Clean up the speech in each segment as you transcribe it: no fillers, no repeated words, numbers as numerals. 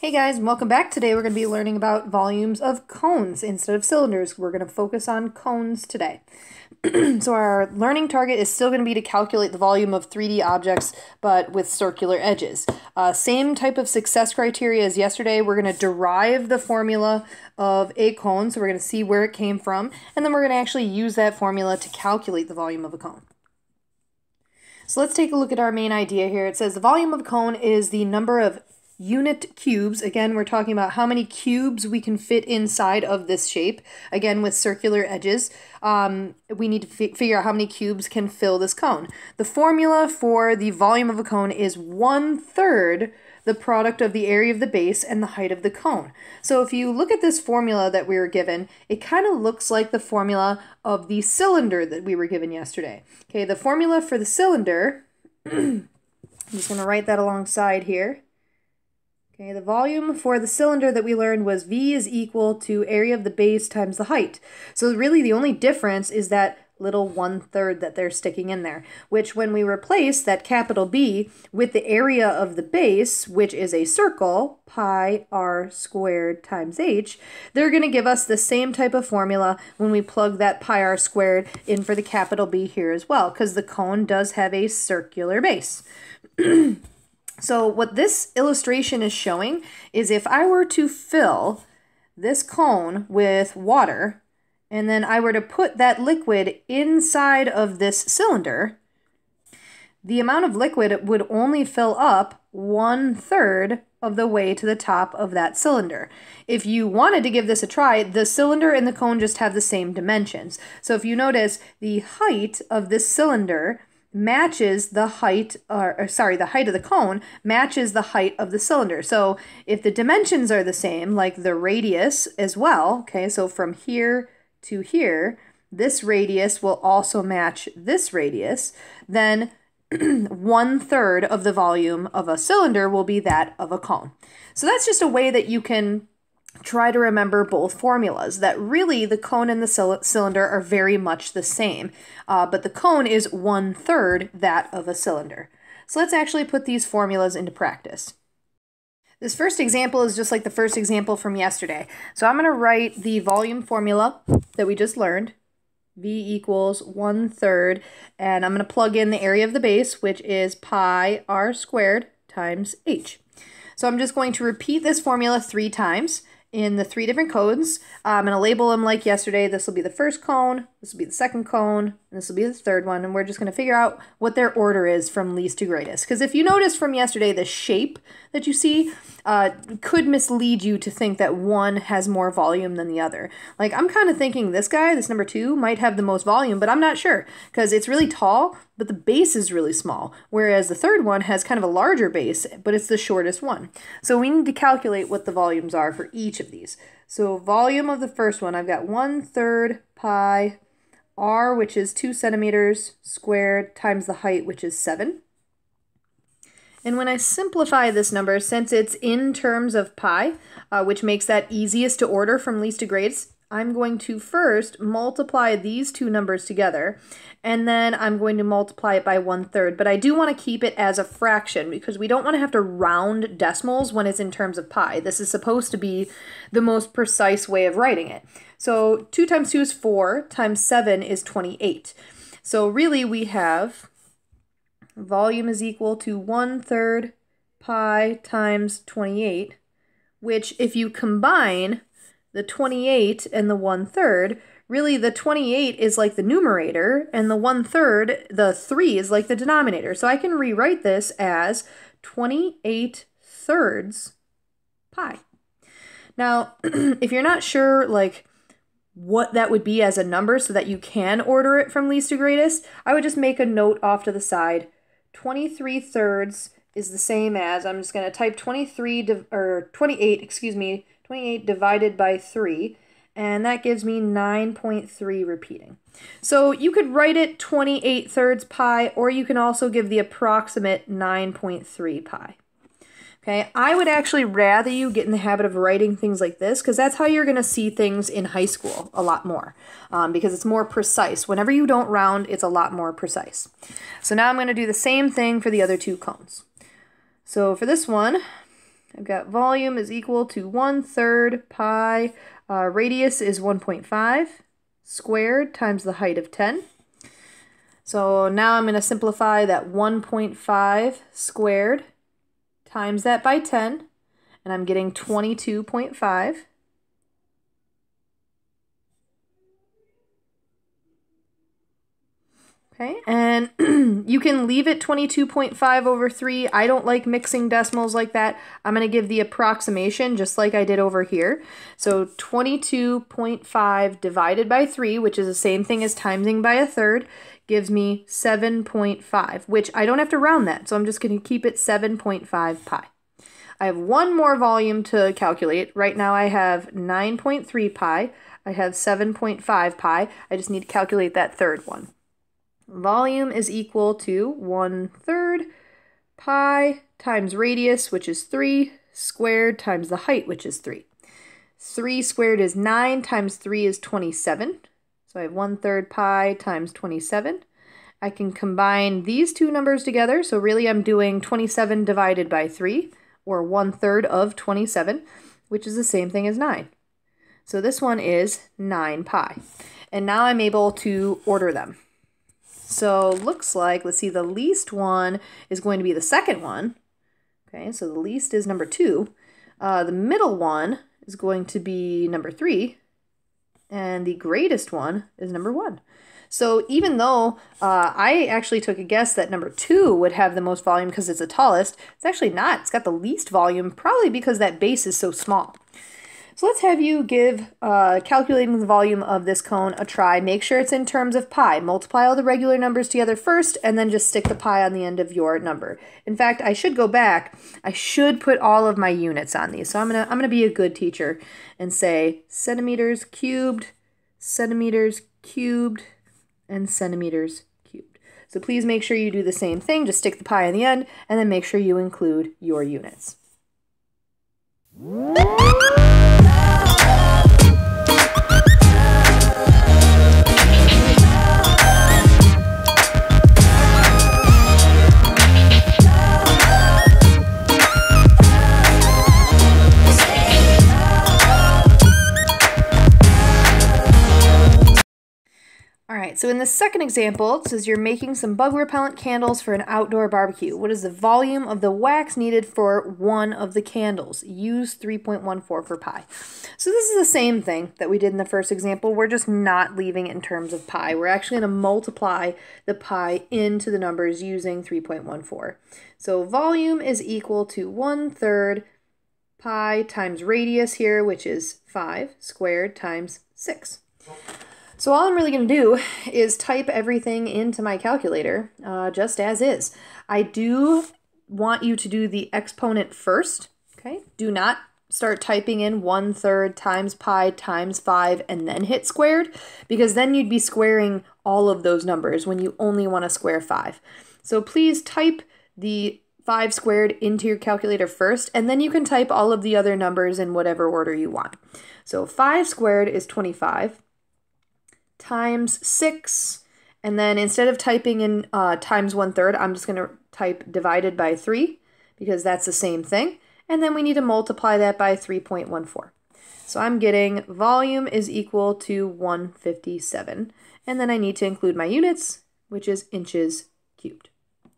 Hey guys, and welcome back. Today we're going to be learning about volumes of cones instead of cylinders. We're going to focus on cones today. So our learning target is still going to be to calculate the volume of 3D objects, but with circular edges. Same type of success criteria as yesterday. We're going to derive the formula of a cone, so we're going to see where it came from, and then we're going to actually use that formula to calculate the volume of a cone. So let's take a look at our main idea here. It says the volume of a cone is the number of unit cubes. Again, we're talking about how many cubes we can fit inside of this shape. Again, with circular edges, we need to figure out how many cubes can fill this cone. The formula for the volume of a cone is 1/3 the product of the area of the base and the height of the cone. So if you look at this formula that we were given, it kind of looks like the formula of the cylinder that we were given yesterday. Okay, the formula for the cylinder, I'm just going to write that alongside here. Okay, the volume for the cylinder that we learned was V is equal to area of the base times the height. So really the only difference is that little 1/3 that they're sticking in there, which when we replace that capital B with the area of the base, which is a circle, pi r squared times h, they're going to give us the same type of formula when we plug that pi r squared in for the capital B here as well, because the cone does have a circular base. So what this illustration is showing is if I were to fill this cone with water, and then I were to put that liquid inside of this cylinder, the amount of liquid would only fill up 1/3 of the way to the top of that cylinder. If you wanted to give this a try, the cylinder and the cone just have the same dimensions. So if you notice, the height of this cylinder matches the height, the height of the cone matches the height of the cylinder. So if the dimensions are the same, like the radius as well, okay, so from here to here, this radius will also match this radius, then 1/3 of the volume of a cylinder will be that of a cone. So that's just a way that you can try to remember both formulas, that really the cone and the cylinder are very much the same, but the cone is 1/3 that of a cylinder. So let's actually put these formulas into practice. This first example is just like the first example from yesterday. So I'm going to write the volume formula that we just learned, V equals 1/3, and I'm going to plug in the area of the base, which is pi r squared times h. So I'm just going to repeat this formula 3 times in the 3 different cones. I'm going to label them like yesterday. This will be the first cone, this will be the second cone, and this will be the third one, and we're just going to figure out what their order is from least to greatest. Because if you notice from yesterday, the shape that you see could mislead you to think that one has more volume than the other. Like, I'm kind of thinking this guy, this number 2, might have the most volume, but I'm not sure, because it's really tall, but the base is really small, whereas the third one has kind of a larger base, but it's the shortest one. So we need to calculate what the volumes are for each of these. So volume of the first one, I've got 1/3 pi r, which is 2 centimeters squared, times the height, which is 7. And when I simplify this number, since it's in terms of pi, which makes that easiest to order from least to greatest, I'm going to first multiply these two numbers together, and then I'm going to multiply it by 1/3. But I do want to keep it as a fraction because we don't want to have to round decimals when it's in terms of pi. This is supposed to be the most precise way of writing it. So 2 times 2 is 4, times 7 is 28. So really we have volume is equal to 1/3 pi times 28, which if you combine the 28 and the 1/3, really the 28 is like the numerator and the 1/3, the 3, is like the denominator. So I can rewrite this as 28/3 pi. Now, if you're not sure like what that would be as a number so that you can order it from least to greatest, I would just make a note off to the side. 23/3 is the same as, I'm just going to type 28 divided by 3, and that gives me 9.3 repeating. So you could write it 28/3 pi, or you can also give the approximate 9.3 pi. Okay, I would actually rather you get in the habit of writing things like this, because that's how you're going to see things in high school a lot more, because it's more precise. Whenever you don't round, it's a lot more precise. So now I'm going to do the same thing for the other 2 cones. So for this one, I've got volume is equal to 1/3 pi, radius is 1.5 squared times the height of 10. So now I'm going to simplify that 1.5 squared times that by 10, and I'm getting 22.5. Okay, and you can leave it 22.5 over 3. I don't like mixing decimals like that. I'm going to give the approximation just like I did over here. So 22.5 divided by 3, which is the same thing as timesing by 1/3, gives me 7.5, which I don't have to round that, so I'm just going to keep it 7.5 pi. I have one more volume to calculate. Right now I have 9.3 pi. I have 7.5 pi. I just need to calculate that third one. Volume is equal to 1/3 pi times radius, which is 3, squared times the height, which is 3. 3 squared is 9 times 3 is 27. So I have 1/3 pi times 27. I can combine these two numbers together. So really I'm doing 27 divided by 3, or 1/3 of 27, which is the same thing as 9. So this one is 9 pi. And now I'm able to order them. So looks like, let's see, the least one is going to be the second one. Okay, so the least is number 2. The middle one is going to be number 3. And the greatest one is number 1. So even though I actually took a guess that number 2 would have the most volume because it's the tallest, it's actually not. It's got the least volume, probably because that base is so small. So let's have you give calculating the volume of this cone a try. Make sure it's in terms of pi. Multiply all the regular numbers together first, and then just stick the pi on the end of your number. In fact, I should go back. I should put all of my units on these. So I'm gonna be a good teacher and say centimeters cubed, and centimeters cubed. So please make sure you do the same thing. Just stick the pi on the end, and then make sure you include your units. Alright, so in the second example, it says you're making some bug repellent candles for an outdoor barbecue. What is the volume of the wax needed for one of the candles? Use 3.14 for pi. So this is the same thing that we did in the first example. We're just not leaving it in terms of pi. We're actually going to multiply the pi into the numbers using 3.14. So volume is equal to 1/3 pi times radius here, which is 5 squared times 6. So all I'm really going to do is type everything into my calculator just as is. I do want you to do the exponent first, okay? Do not start typing in 1/3 times pi times 5 and then hit squared, because then you'd be squaring all of those numbers when you only want to square 5. So please type the 5 squared into your calculator first, and then you can type all of the other numbers in whatever order you want. So 5 squared is 25. Times 6, and then instead of typing in times 1/3, I'm just going to type divided by 3, because that's the same thing, and then we need to multiply that by 3.14. So I'm getting volume is equal to 157, and then I need to include my units, which is inches cubed.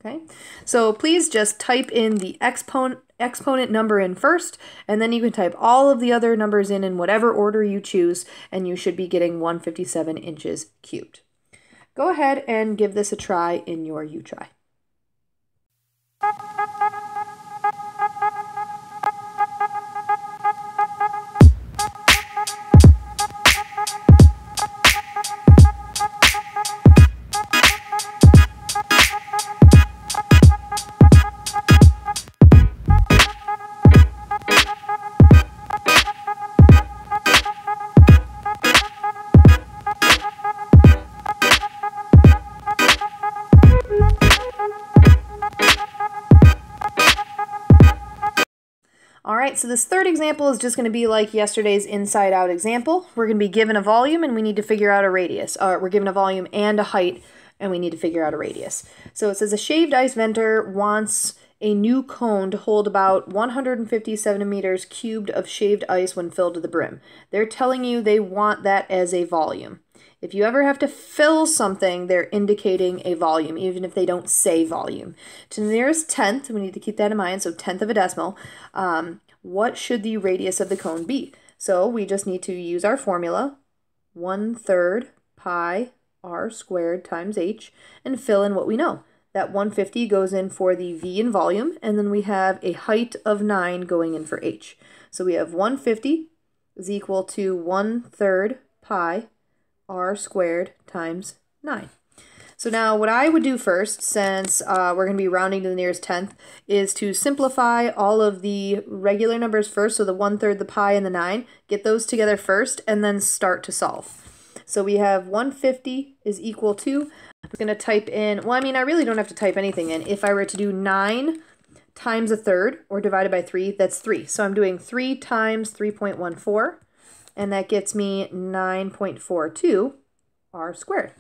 Okay, so please just type in the exponent number in first, and then you can type all of the other numbers in whatever order you choose, and you should be getting 157 inches cubed. Go ahead and give this a try in your U-Try. Alright, so this third example is just going to be like yesterday's inside-out example. We're going to be given a volume and we need to figure out a radius. We're given a volume and a height and we need to figure out a radius. So it says a shaved ice vendor wants a new cone to hold about 150 centimeters cubed of shaved ice when filled to the brim. They're telling you they want that as a volume. If you ever have to fill something, they're indicating a volume, even if they don't say volume. To the nearest tenth, we need to keep that in mind, so tenth of a decimal, what should the radius of the cone be? So we just need to use our formula, 1/3 pi r squared times h, and fill in what we know. That 150 goes in for the v in volume, and then we have a height of 9 going in for h. So we have 150 is equal to 1/3 pi r squared times 9. So now what I would do first, since we're going to be rounding to the nearest tenth, is to simplify all of the regular numbers first, so the 1/3, the pi, and the 9, get those together first, and then start to solve. So we have 150 is equal to, I'm going to type in, well, I mean, I really don't have to type anything in. If I were to do 9 times 1/3, or divided by 3, that's 3. So I'm doing 3 times 3.14, and that gets me 9.42 r squared.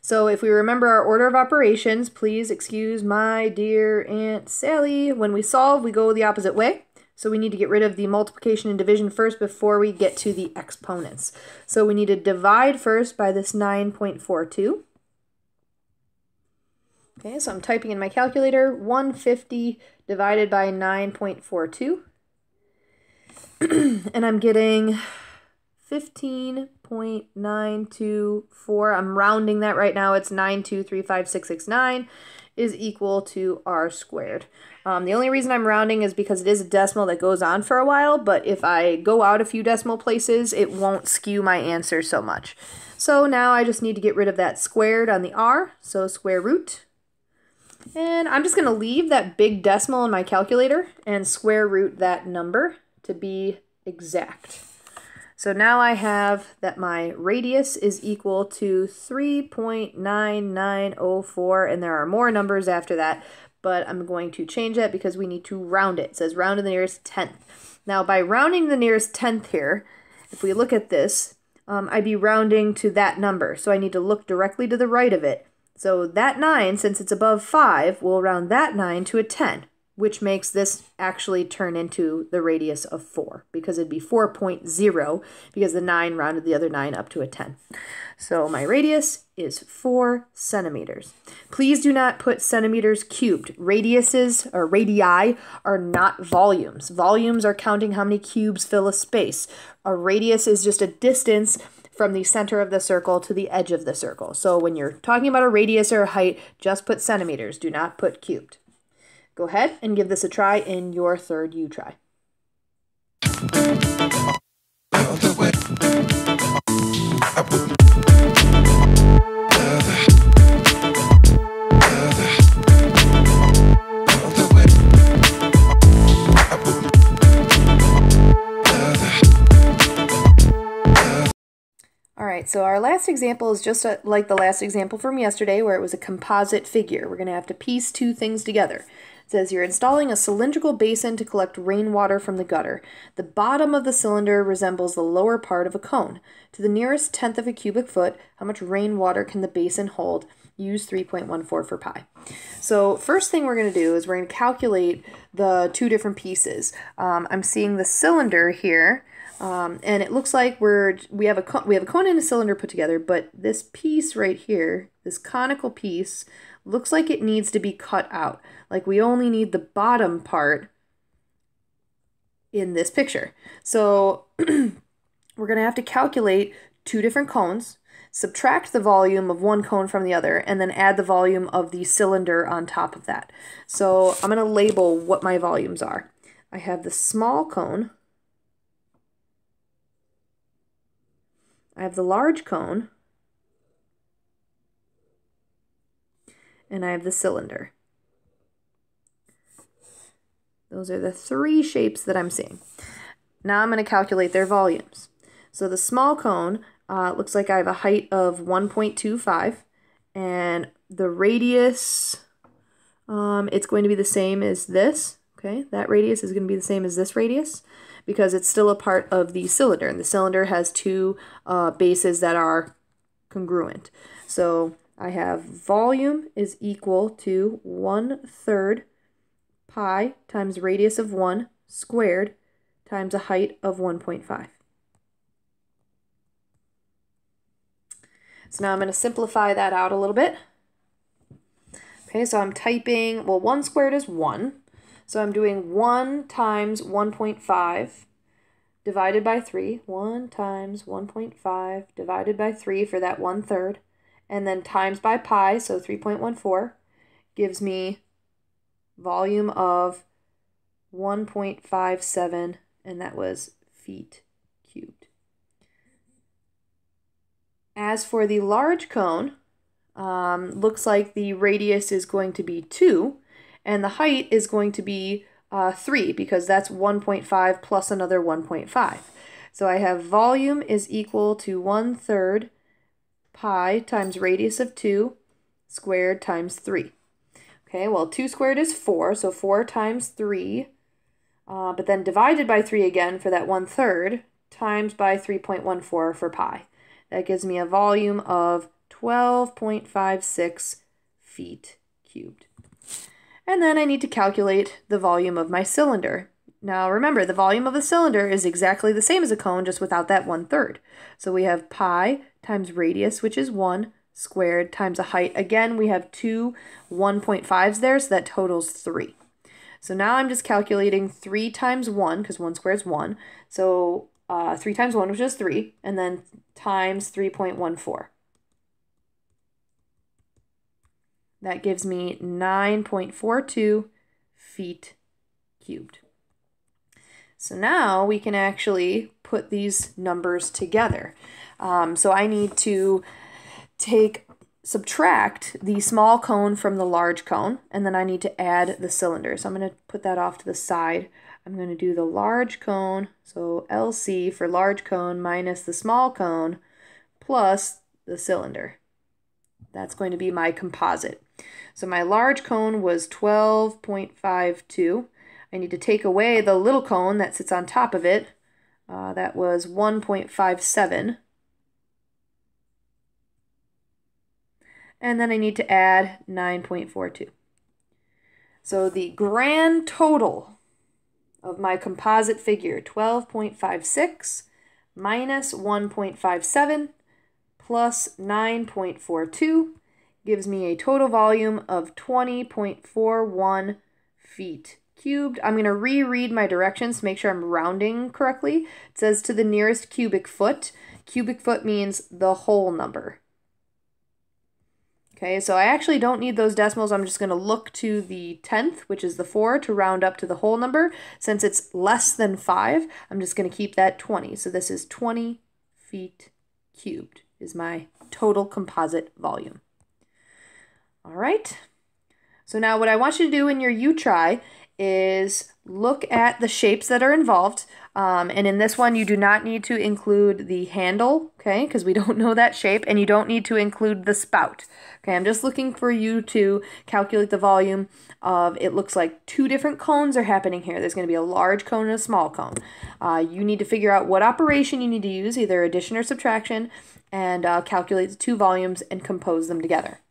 So if we remember our order of operations, please excuse my dear Aunt Sally, when we solve, we go the opposite way. So we need to get rid of the multiplication and division first before we get to the exponents. So we need to divide first by this 9.42. Okay, so I'm typing in my calculator, 150 divided by 9.42. And I'm getting 15.924. I'm rounding that right now. It's 9235669 is equal to r squared. The only reason I'm rounding is because it is a decimal that goes on for a while, but if I go out a few decimal places, it won't skew my answer so much. So now I just need to get rid of that squared on the r, so square root. And I'm just going to leave that big decimal in my calculator and square root that number to be exact. So now I have that my radius is equal to 3.9904, and there are more numbers after that, but I'm going to change that because we need to round it. It says round to the nearest tenth. Now by rounding the nearest tenth here, if we look at this, I'd be rounding to that number, so I need to look directly to the right of it. So that 9, since it's above 5, we'll round that 9 to a 10, which makes this actually turn into the radius of 4, because it'd be 4.0, because the 9 rounded the other 9 up to a 10. So my radius is 4 centimeters. Please do not put centimeters cubed. Radiuses, or radii, are not volumes. Volumes are counting how many cubes fill a space. A radius is just a distance from the center of the circle to the edge of the circle. So when you're talking about a radius or a height, just put centimeters. Do not put cubed. Go ahead and give this a try in your third U try. Alright, so our last example is just like the last example from yesterday where it was a composite figure. We're going to have to piece two things together. It says you're installing a cylindrical basin to collect rainwater from the gutter. The bottom of the cylinder resembles the lower part of a cone. To the nearest tenth of a cubic foot, how much rainwater can the basin hold? Use 3.14 for pi. So first thing we're going to do is we're going to calculate the two different pieces. I'm seeing the cylinder here. And it looks like we have a cone and a cylinder put together, but this piece right here, this conical piece, looks like it needs to be cut out. Like we only need the bottom part in this picture. So we're going to have to calculate two different cones, subtract the volume of one cone from the other, and then add the volume of the cylinder on top of that. So I'm going to label what my volumes are. I have the small cone, I have the large cone, and I have the cylinder. Those are the three shapes that I'm seeing. Now I'm going to calculate their volumes. So the small cone looks like I have a height of 1.25, and the radius, it's going to be the same as this. Okay, that radius is going to be the same as this radius, because it's still a part of the cylinder, and the cylinder has two bases that are congruent. So I have volume is equal to 1/3 pi times radius of 1 squared times a height of 1.5. So now I'm going to simplify that out a little bit. Okay, so I'm typing, well, 1 squared is 1. So I'm doing 1 times 1.5 divided by 3. 1 times 1.5 divided by 3 for that 1/3. And then times by pi, so 3.14, gives me volume of 1.57, and that was feet cubed. As for the large cone, looks like the radius is going to be 2, and the height is going to be 3, because that's 1.5 plus another 1.5. So I have volume is equal to 1/3 pi times radius of 2 squared times 3. Okay, well, 2 squared is 4, so 4 times 3, but then divided by 3 again for that 1/3, times by 3.14 for pi. That gives me a volume of 12.56 feet cubed. And then I need to calculate the volume of my cylinder. Now remember, the volume of a cylinder is exactly the same as a cone, just without that 1/3. So we have pi times radius, which is 1, squared, times a height. Again, we have two 1.5s there, so that totals 3. So now I'm just calculating 3 times 1, because 1 squared is 1. So 3 times 1, which is 3, and then times 3.14. That gives me 9.42 feet cubed. So now we can actually put these numbers together. So I need to subtract the small cone from the large cone, and then I need to add the cylinder. So I'm going to put that off to the side. I'm going to do the large cone, so LC for large cone minus the small cone plus the cylinder. That's going to be my composite. So my large cone was 12.52. I need to take away the little cone that sits on top of it. That was 1.57. And then I need to add 9.42. So the grand total of my composite figure, 12.56 minus 1.57 plus 9.42, gives me a total volume of 20.41 feet cubed. I'm going to reread my directions to make sure I'm rounding correctly. It says to the nearest cubic foot. Cubic foot means the whole number. Okay, so I actually don't need those decimals. I'm just going to look to the 10th, which is the 4, to round up to the whole number. Since it's less than 5, I'm just going to keep that 20. So this is 20 feet cubed is my total composite volume. All right. So now what I want you to do in your U-Try is look at the shapes that are involved. And in this one, you do not need to include the handle, okay, because we don't know that shape, and you don't need to include the spout. Okay, I'm just looking for you to calculate the volume of, it looks like 2 different cones are happening here. There's going to be a large cone and a small cone. You need to figure out what operation you need to use, either addition or subtraction, and calculate the 2 volumes and compose them together.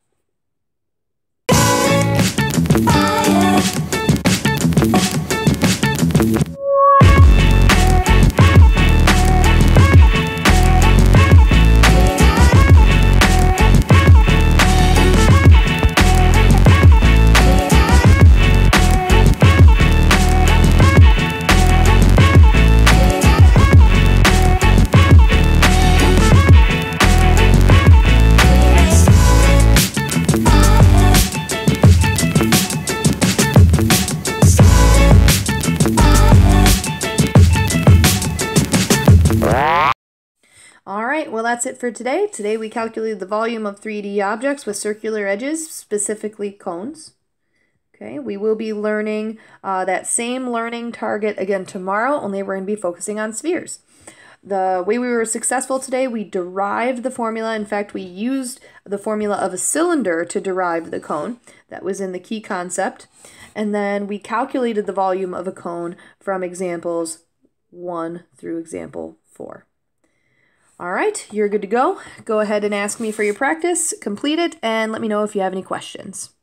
Alright, well that's it for today. Today we calculated the volume of 3D objects with circular edges, specifically cones. Okay, we will be learning that same learning target again tomorrow, only we're going to be focusing on spheres. The way we were successful today, we derived the formula. In fact, we used the formula of a cylinder to derive the cone. That was in the key concept. And then we calculated the volume of a cone from examples 1 through example 4. All right, you're good to go. Go ahead and ask me for your practice, complete it, and let me know if you have any questions.